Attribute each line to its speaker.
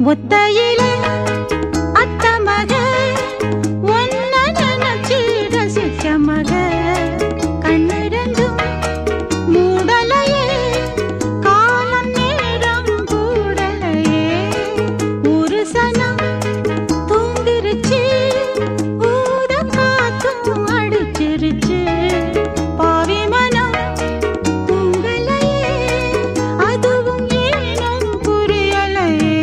Speaker 1: ஒத்தையிலே அத்த மக ஒன்ன நினைச்சு ரசிச்ச மக கண்ணிரண்டும் மூடலையே காலம் நேரம் கூடலையே ஒரு சனம் தூங்கிருச்சு ஊத காத்தும் அடிச்சிருச்சு பாவி மனம் தூங்கலையே அதுவும் ஏனும் புரியலையே